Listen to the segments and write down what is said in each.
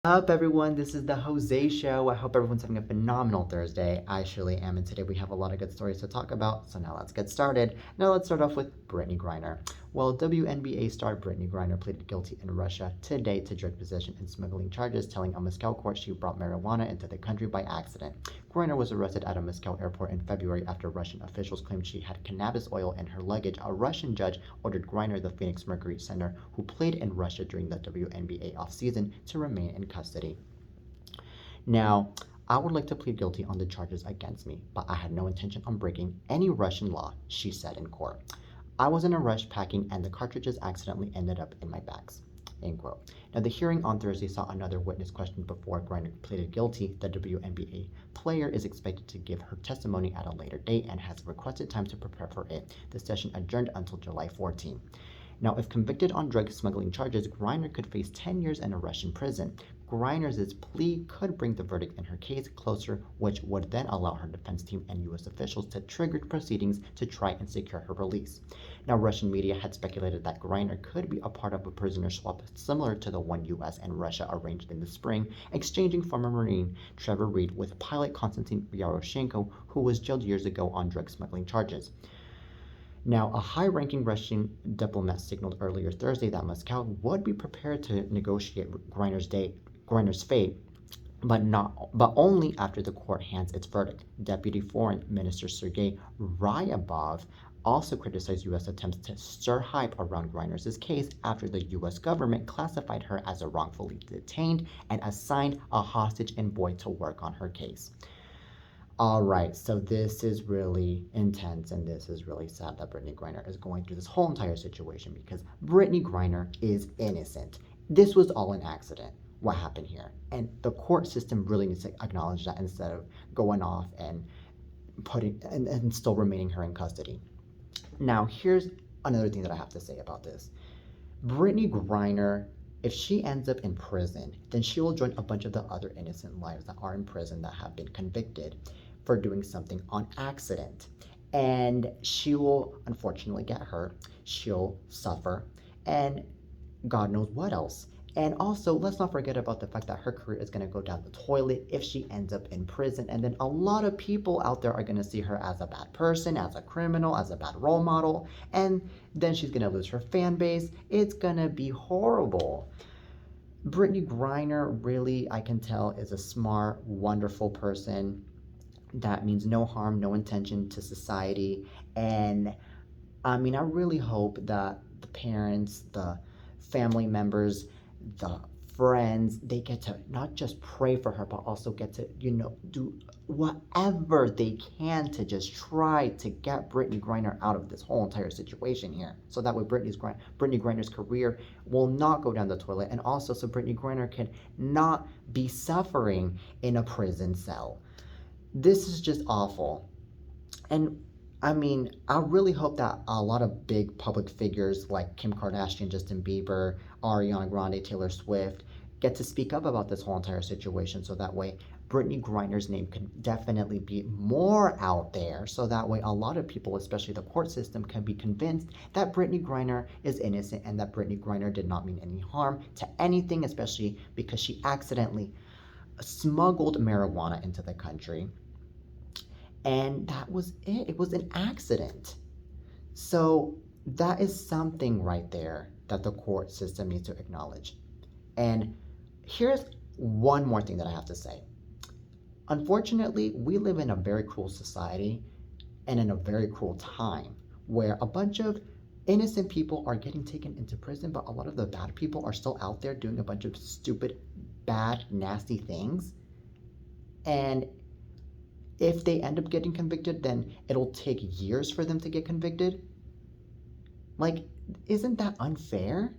Up everyone, this is the Jose Show. I hope everyone's having a phenomenal Thursday. I surely am, and today we have a lot of good stories to talk about, so now let's get started. Now let's start off with Brittany Griner. Well, WNBA star Brittany Griner pleaded guilty in Russia today to drug possession and smuggling charges, telling a Moscow court she brought marijuana into the country by accident. Griner was arrested at a Moscow airport in February after Russian officials claimed she had cannabis oil in her luggage. A Russian judge ordered Griner, the Phoenix Mercury center, who played in Russia during the WNBA offseason, to remain in custody. Now, I would like to plead guilty on the charges against me, but I had no intention on breaking any Russian law, she said in court. I was in a rush packing and the cartridges accidentally ended up in my bags. End quote. Now, the hearing on Thursday saw another witness questioned before Griner pleaded guilty. The WNBA player is expected to give her testimony at a later date and has requested time to prepare for it. The session adjourned until July 14. Now, if convicted on drug smuggling charges, Griner could face 10 years in a Russian prison. Griner's plea could bring the verdict in her case closer, which would then allow her defense team and U.S. officials to trigger proceedings to try and secure her release. Now, Russian media had speculated that Griner could be a part of a prisoner swap similar to the one U.S. and Russia arranged in the spring, exchanging former Marine Trevor Reed with pilot Konstantin Yaroshenko, who was jailed years ago on drug smuggling charges. Now, a high-ranking Russian diplomat signaled earlier Thursday that Moscow would be prepared to negotiate Griner's fate, but only after the court hands its verdict. Deputy Foreign Minister Sergei Ryabov also criticized U.S. attempts to stir hype around Griner's case after the U.S. government classified her as a wrongfully detained and assigned a hostage envoy to work on her case. All right, so this is really intense, and this is really sad that Brittany Griner is going through this whole entire situation because Brittany Griner is innocent. This was all an accident, what happened here. And the court system really needs to acknowledge that instead of going off and and still remaining her in custody. Now, here's another thing that I have to say about this. Brittany Griner, if she ends up in prison, then she will join a bunch of the other innocent lives that are in prison that have been convicted for doing something on accident. And she will unfortunately get hurt, she'll suffer, and God knows what else. And also, let's not forget about the fact that her career is going to go down the toilet if she ends up in prison. And then a lot of people out there are going to see her as a bad person, as a criminal, as a bad role model. And then she's going to lose her fan base. It's going to be horrible. Brittany Griner, really, I can tell, is a smart, wonderful person that means no harm, no intention to society. And I mean, I really hope that the parents, the family members, the friends, they get to not just pray for her, but also get to, do whatever they can to just try to get Brittany Griner out of this whole entire situation here. So that way Brittany Griner's career will not go down the toilet. And also so Brittany Griner can not be suffering in a prison cell. This is just awful. And I mean, I really hope that a lot of big public figures like Kim Kardashian, Justin Bieber, Ariana Grande, Taylor Swift get to speak up about this whole entire situation so that way Brittany Griner's name can definitely be more out there so that way a lot of people, especially the court system, can be convinced that Brittany Griner is innocent and that Brittany Griner did not mean any harm to anything, especially because she accidentally smuggled marijuana into the country. And that was it. It was an accident. So that is something right there that the court system needs to acknowledge. And here's one more thing that I have to say. Unfortunately, we live in a very cruel society and in a very cruel time where a bunch of innocent people are getting taken into prison, but a lot of the bad people are still out there doing a bunch of stupid, bad, nasty things. And if they end up getting convicted, then it'll take years for them to get convicted. Like, isn't that unfair?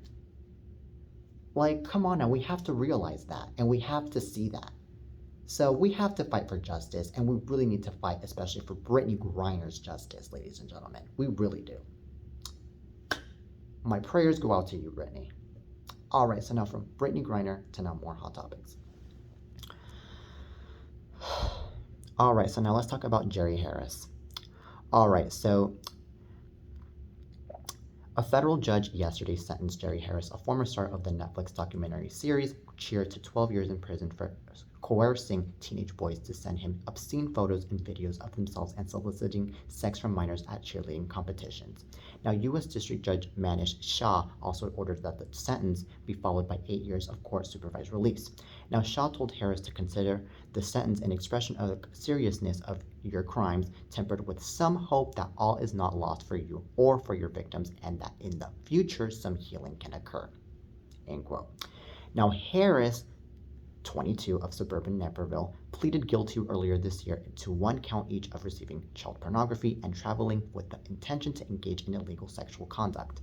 Like, come on now, we have to realize that, and we have to see that. So we have to fight for justice, and we really need to fight, especially for Brittany Griner's justice, ladies and gentlemen. We really do. My prayers go out to you, Brittany. All right, so now from Brittany Griner to now more hot topics. All right, so now let's talk about Jerry Harris. All right, so a federal judge yesterday sentenced Jerry Harris, a former star of the Netflix documentary series cheer to 12 years in prison for coercing teenage boys to send him obscene photos and videos of themselves and soliciting sex from minors at cheerleading competitions. Now, U.S. District Judge Manish Shah also ordered that the sentence be followed by 8 years of court-supervised release. Now, Shah told Harris to consider the sentence an expression of the seriousness of your crimes, tempered with some hope that all is not lost for you or for your victims, and that in the future some healing can occur. End quote. Now, Harris, 22, of suburban Naperville, pleaded guilty earlier this year to 1 count each of receiving child pornography and traveling with the intention to engage in illegal sexual conduct.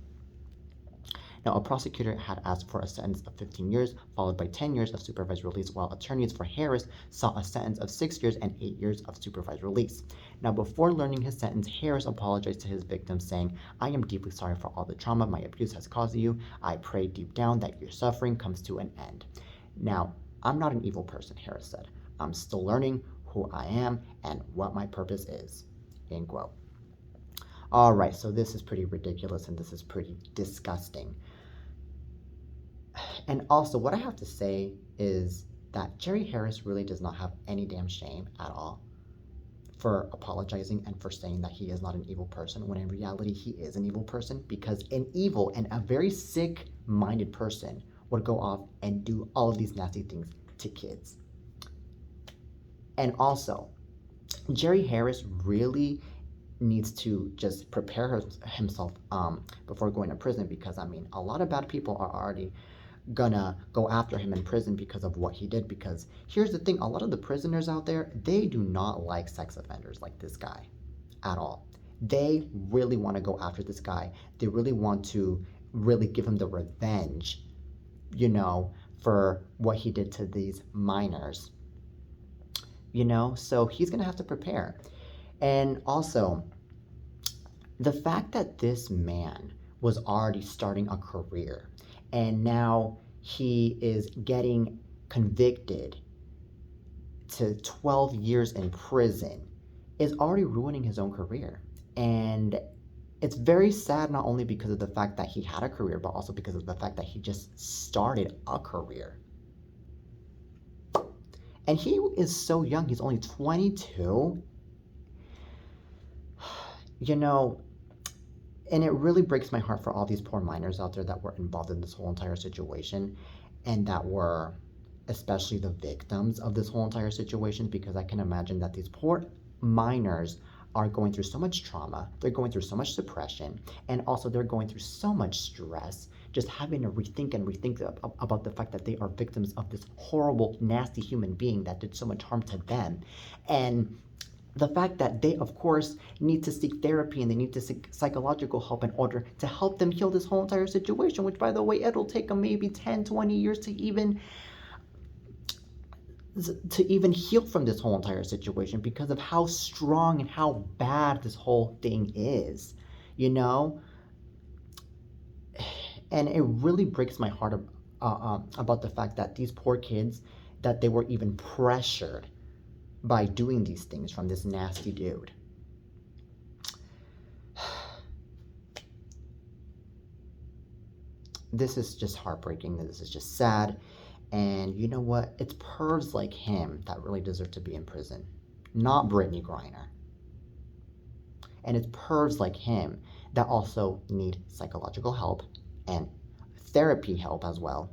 Now, a prosecutor had asked for a sentence of 15 years, followed by 10 years of supervised release, while attorneys for Harris saw a sentence of 6 years and 8 years of supervised release. Now, before learning his sentence, Harris apologized to his victims, saying, "I am deeply sorry for all the trauma my abuse has caused you. I pray deep down that your suffering comes to an end." Now, "I'm not an evil person," Harris said. "I'm still learning who I am and what my purpose is." End quote. All right, so this is pretty ridiculous and this is pretty disgusting. And also, what I have to say is that Jerry Harris really does not have any damn shame at all for apologizing and for saying that he is not an evil person, when in reality he is an evil person, because an evil and a very sick-minded person would go off and do all of these nasty things to kids. And also, Jerry Harris really needs to just prepare himself before going to prison, because, I mean, a lot of bad people are already gonna go after him in prison because of what he did. Because here's the thing, a lot of the prisoners out there, they do not like sex offenders like this guy at all. They really want to go after this guy. They really want to really give him the revenge, for what he did to these minors, so he's gonna have to prepare. And also, the fact that this man was already starting a career and now he is getting convicted to 12 years in prison is already ruining his own career. And it's very sad, not only because of the fact that he had a career, but also because of the fact that he just started a career. And he is so young, he's only 22. And it really breaks my heart for all these poor minors out there that were involved in this whole entire situation, and that were especially the victims of this whole entire situation, because I can imagine that these poor minors are going through so much trauma, they're going through so much depression, and also they're going through so much stress, just having to rethink about the fact that they are victims of this horrible, nasty human being that did so much harm to them. And the fact that they, of course, need to seek therapy and they need to seek psychological help in order to help them heal this whole entire situation, which, by the way, it'll take them maybe 10, 20 years to even heal from this whole entire situation, because of how strong and how bad this whole thing is, And it really breaks my heart about the fact that these poor kids, that they were even pressured by doing these things from this nasty dude. This is just heartbreaking. This is just sad. And you know what? It's pervs like him that really deserve to be in prison, not Brittany Griner. And it's pervs like him that also need psychological help and therapy help as well,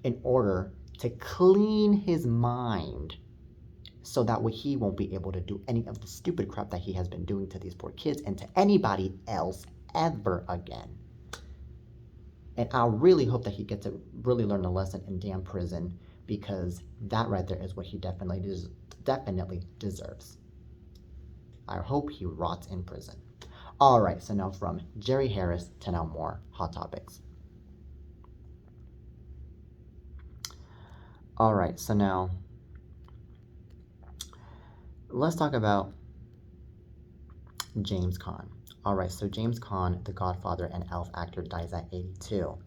in order to clean his mind, so that way he won't be able to do any of the stupid crap that he has been doing to these poor kids and to anybody else ever again. And I really hope that he gets to really learn a lesson in damn prison, because that right there is what he definitely deserves. I hope he rots in prison. All right, so now from Jerry Harris to now more hot topics. All right, so now let's talk about James Caan. All right, so James Caan, the Godfather and Elf actor, dies at 82.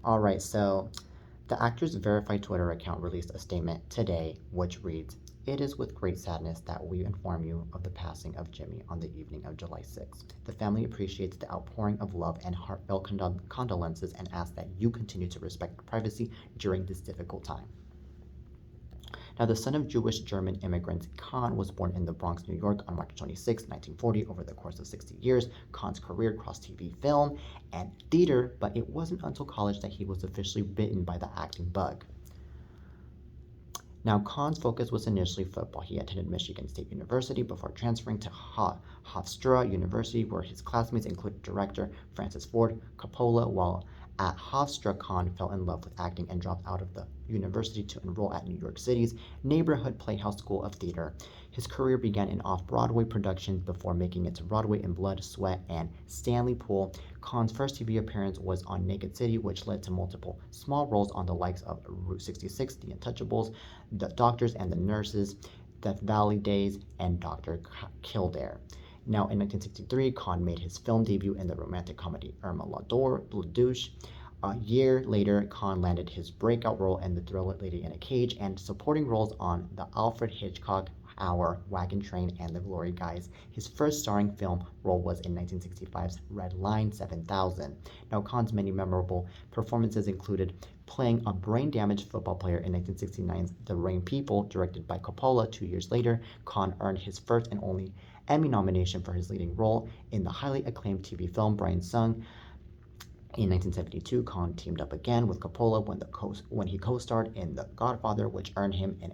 All right, so the actor's verified Twitter account released a statement today, which reads, "It is with great sadness that we inform you of the passing of Jimmy on the evening of July 6th. The family appreciates the outpouring of love and heartfelt condolences and asks that you continue to respect privacy during this difficult time." Now, the son of Jewish German immigrants, Kahn was born in the Bronx, New York on March 26, 1940. Over the course of 60 years, Kahn's career crossed TV, film, and theater, but it wasn't until college that he was officially bitten by the acting bug. Now, Kahn's focus was initially football. He attended Michigan State University before transferring to Hofstra University, where his classmates included director Francis Ford Coppola. While at Hofstra, Kahn fell in love with acting and dropped out of the university to enroll at New York City's neighborhood Playhouse School of Theater. His career began in off-Broadway productions before making it to Broadway in Blood, Sweat, and Stanley Pool. Kahn's first TV appearance was on Naked City, which led to multiple small roles on the likes of Route 66, The Untouchables, The Doctors and the Nurses, Death Valley Days, and Dr. Kildare. Now, in 1963, Kahn made his film debut in the romantic comedy Irma la Douche. A year later, Kahn landed his breakout role in the thriller Lady in a Cage and supporting roles on the Alfred Hitchcock Hour, Wagon Train, and The Glory Guys. His first starring film role was in 1965's Red Line 7000. Now, Kahn's many memorable performances included playing a brain-damaged football player in 1969's The Rain People, directed by Coppola. 2 years later, Kahn earned his first and only Emmy nomination for his leading role in the highly acclaimed TV film Brian Sung. In 1972, Kahn teamed up again with Coppola when he co-starred in The Godfather, which earned him an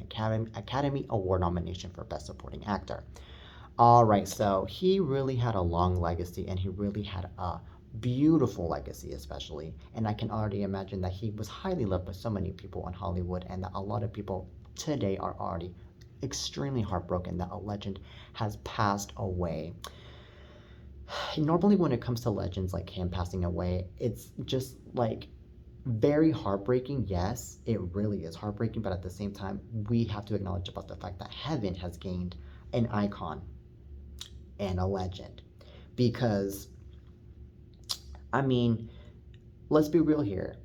Academy Award nomination for Best Supporting Actor. All right, so he really had a long legacy, and he really had a beautiful legacy, especially. And I can already imagine that he was highly loved by so many people in Hollywood, and that a lot of people today are already extremely heartbroken that a legend has passed away. Normally when it comes to legends like him passing away, it's just like very heartbreaking. Yes, it really is heartbreaking, but at the same time, we have to acknowledge about the fact that heaven has gained an icon and a legend. Because, I mean, let's be real here.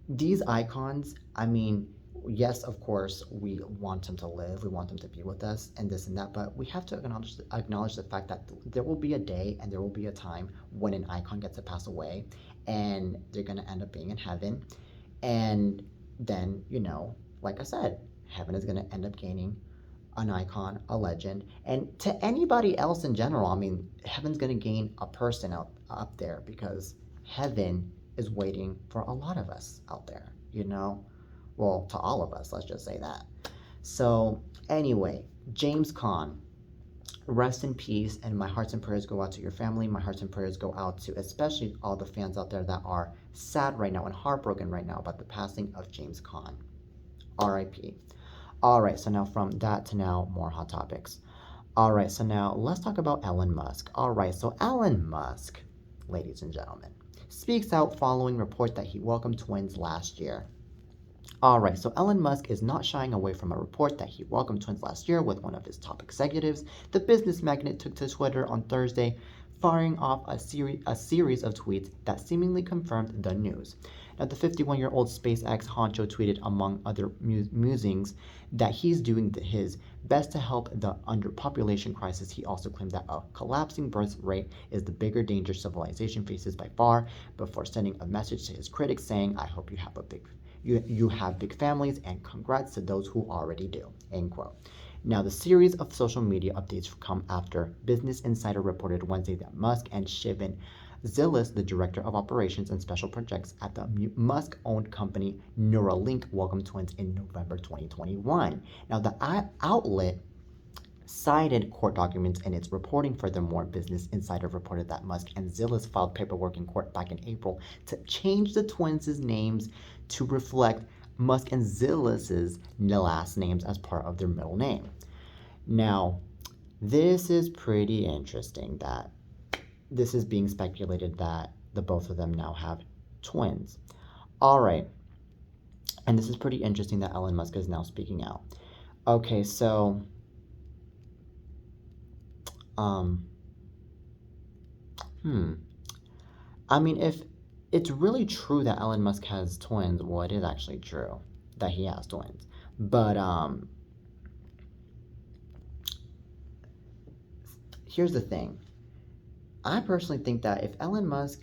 These icons, I mean, yes, of course, we want them to live, we want them to be with us, and this and that, but we have to acknowledge the fact that there will be a day and there will be a time when an icon gets to pass away, and they're going to end up being in heaven, and then, like I said, heaven is going to end up gaining an icon, a legend, and to anybody else in general, I mean, heaven's going to gain a person up there, because heaven is waiting for a lot of us out there, Well, to all of us, let's just say that. So, anyway, James Caan, rest in peace, and my hearts and prayers go out to your family. My hearts and prayers go out to especially all the fans out there that are sad right now and heartbroken right now about the passing of James Caan. R.I.P. All right, so now from that to now, more hot topics. All right, so now let's talk about Elon Musk. All right, so Elon Musk, ladies and gentlemen, speaks out following report that he welcomed twins last year. Alright, so Elon Musk is not shying away from a report that he welcomed twins last year with one of his top executives. The business magnate took to Twitter on Thursday, firing off a series of tweets that seemingly confirmed the news. Now, the 51-year-old SpaceX honcho tweeted, among other musings, that he's doing his best to help the underpopulation crisis. He also claimed that a collapsing birth rate is the bigger danger civilization faces by far, before sending a message to his critics saying, "I hope you have big families, and congrats to those who already do," end quote. Now, the series of social media updates come after Business Insider reported Wednesday that Musk and Shivan Zilis, the director of operations and special projects at the Musk-owned company Neuralink, welcomed twins in November 2021. Now, the outlet cited court documents in its reporting. Furthermore, Business Insider reported that Musk and Zilis filed paperwork in court back in April to change the twins' names to reflect Musk and Zilis' last names as part of their middle name. Now, this is pretty interesting that this is being speculated that the both of them now have twins. All right. And this is pretty interesting that Elon Musk is now speaking out. Okay, so I mean, if it's really true that Elon Musk has twins, well, it is actually true that he has twins. But here's the thing. I personally think that if Elon Musk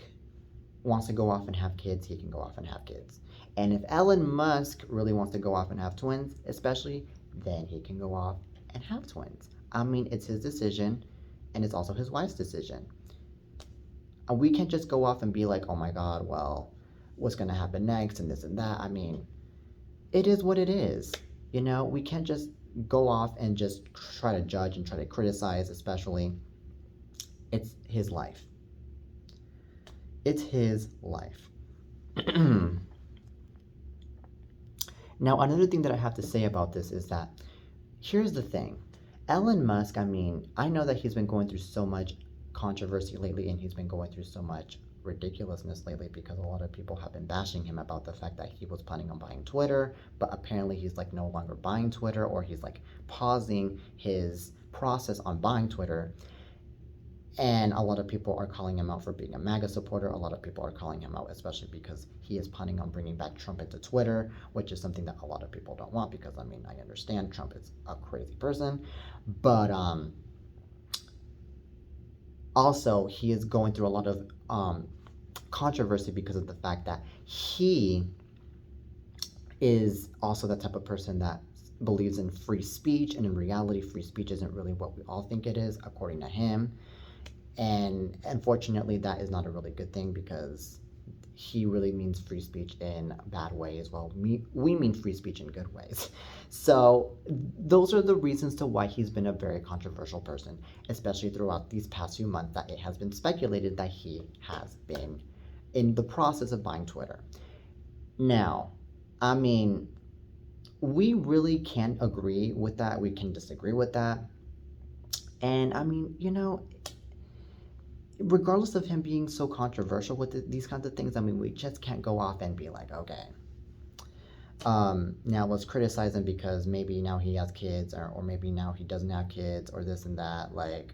wants to go off and have kids, he can go off and have kids. And if Elon Musk really wants to go off and have twins, especially, then he can go off and have twins. I mean, it's his decision, and it's also his wife's decision. And we can't just go off and be like, oh my God, well, what's going to happen next and this and that. I mean, it is what it is. You know, we can't just go off and just try to judge and try to criticize, especially. It's his life. It's his life. Now, another thing that I have to say about this is that here's the thing. Elon Musk, I mean, I know that he's been going through so much controversy lately and he's been going through so much ridiculousness lately because a lot of people have been bashing him about the fact that he was planning on buying Twitter, but apparently he's like no longer buying Twitter, or he's like pausing his process on buying Twitter. And a lot of people are calling him out for being a MAGA supporter. A lot of people are calling him out, especially because he is planning on bringing back Trump into Twitter, which is something that a lot of people don't want because, I mean, I understand Trump is a crazy person. But also, he is going through a lot of controversy because of the fact that he is also the type of person that believes in free speech. And in reality, free speech isn't really what we all think it is, according to him. And unfortunately, that is not a really good thing because he really means free speech in bad ways. Well, we mean free speech in good ways. So those are the reasons to why he's been a very controversial person, especially throughout these past few months, that it has been speculated that he has been in the process of buying Twitter. Now, I mean, we really can't agree with that. We can disagree with that. And I mean, you know, regardless of him being so controversial with these kinds of things, I mean, we just can't go off and be like, okay, now let's criticize him because maybe now he has kids, or maybe now he doesn't have kids, or this and that. Like,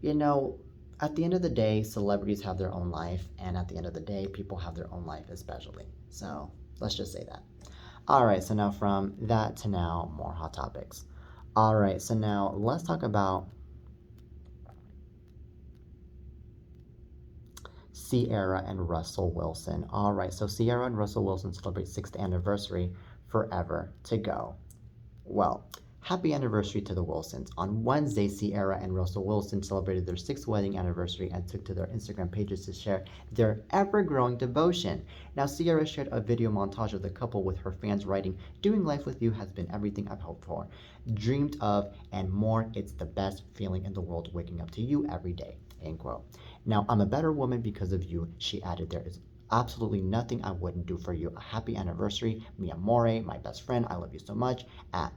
you know, at the end of the day, celebrities have their own life, and at the end of the day, people have their own life especially. So let's just say that. All right, so now from that to now, more hot topics. All right, so now let's talk about Ciara and Russell Wilson. All right, so Ciara and Russell Wilson celebrate 6th anniversary, Forever to Go. Well, happy anniversary to the Wilsons. On Wednesday, Ciara and Russell Wilson celebrated their 6th wedding anniversary and took to their Instagram pages to share their ever-growing devotion. Now, Ciara shared a video montage of the couple with her fans writing, "Doing life with you has been everything I've hoped for, dreamed of, and more. It's the best feeling in the world waking up to you every day." End quote. Now, I'm a better woman because of you, she added. There is absolutely nothing I wouldn't do for you. A happy anniversary, mi amore, my best friend. I love you so much. At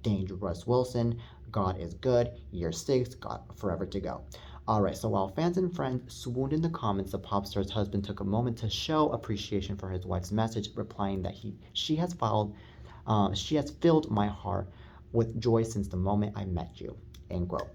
Dangerous Wilson, God is good. Year 6, God forever to go. All right, so while fans and friends swooned in the comments, the pop star's husband took a moment to show appreciation for his wife's message, replying that she has filled my heart with joy since the moment I met you. End quote.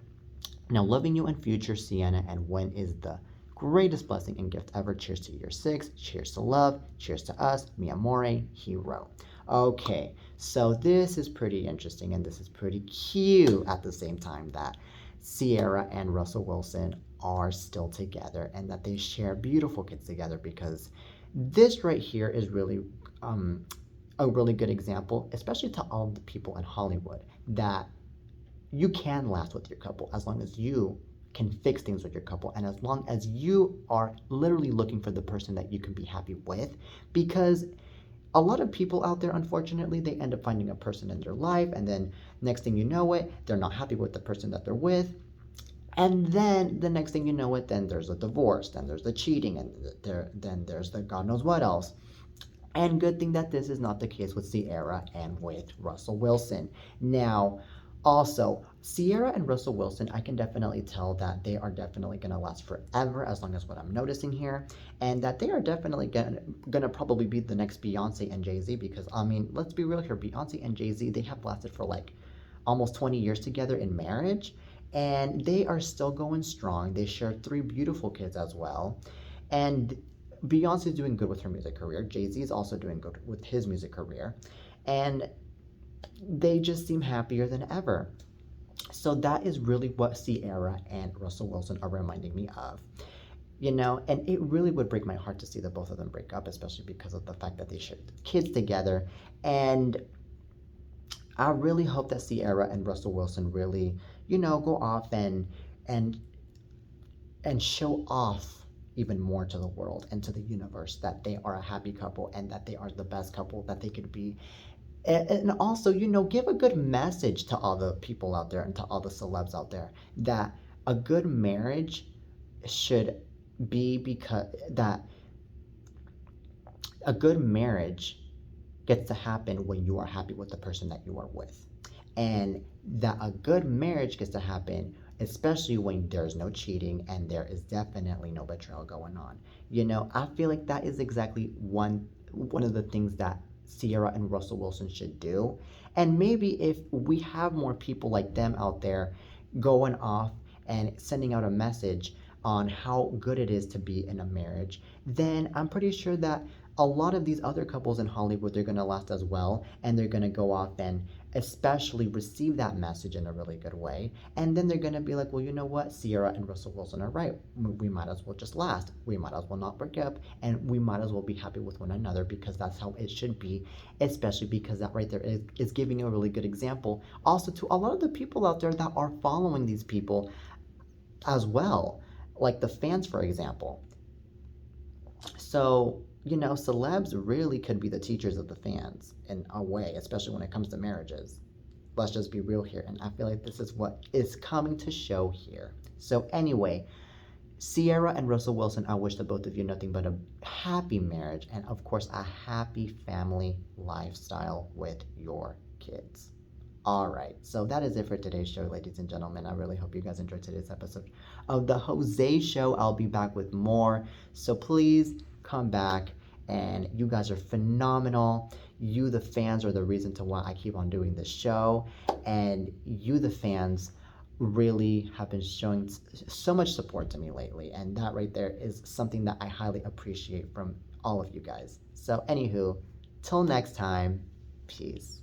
Now, loving you in future, Sienna, and when is the greatest blessing and gift ever. Cheers to year 6. Cheers to love. Cheers to us. Mi amore, hero. Okay, so this is pretty interesting and this is pretty cute at the same time that Ciara and Russell Wilson are still together and that they share beautiful kids together, because this right here is really a really good example, especially to all the people in Hollywood, that you can last with your couple as long as you can fix things with your couple, and as long as you are literally looking for the person that you can be happy with. Because a lot of people out there, unfortunately, they end up finding a person in their life, and then next thing you know it, they're not happy with the person that they're with. And then the next thing you know it, then there's a divorce, then there's the cheating, and then there's the God knows what else. And good thing that this is not the case with Ciara and with Russell Wilson. Now, also, Ciara and Russell Wilson, I can definitely tell that they are definitely going to last forever, as long as what I'm noticing here, and that they are definitely going to probably be the next Beyonce and Jay-Z, because, I mean, let's be real here, Beyonce and Jay-Z, they have lasted for like almost 20 years together in marriage, and they are still going strong. They share 3 beautiful kids as well, and Beyonce is doing good with her music career. Jay-Z is also doing good with his music career, and they just seem happier than ever. So that is really what Ciara and Russell Wilson are reminding me of. and it really would break my heart to see the both of them break up, especially because of the fact that they shared kids together. And I really hope that Sierra and Russell Wilson really, go off and and show off even more to the world and to the universe that they are a happy couple and that they are the best couple that they could be. And also, give a good message to all the people out there and to all the celebs out there that a good marriage should be, because that a good marriage gets to happen when you are happy with the person that you are with. And that a good marriage gets to happen especially when there's no cheating and there is definitely no betrayal going on. I feel like that is exactly one of the things that Sierra and Russell Wilson should do. And maybe if we have more people like them out there going off and sending out a message on how good it is to be in a marriage, then I'm pretty sure that a lot of these other couples in Hollywood, they're going to last as well, and they're going to go off and especially receive that message in a really good way. And then they're going to be like, well, you know what? Sierra and Russell Wilson are right. We might as well just last. We might as well not break up, and we might as well be happy with one another because that's how it should be, especially because that right there is giving you a really good example. Also, to a lot of the people out there that are following these people as well, like the fans, for example. So, celebs really could be the teachers of the fans in a way, especially when it comes to marriages. Let's just be real here. And I feel like this is what is coming to show here. So, anyway, Sierra and Russell Wilson, I wish the both of you nothing but a happy marriage and, of course, a happy family lifestyle with your kids. All right, so that is it for today's show, ladies and gentlemen. I really hope you guys enjoyed today's episode of The Jose Show. I'll be back with more, so please come back. And you guys are phenomenal. You, the fans, are the reason to why I keep on doing this show. And you, the fans, really have been showing so much support to me lately. And that right there is something that I highly appreciate from all of you guys. So, anywho, till next time, peace.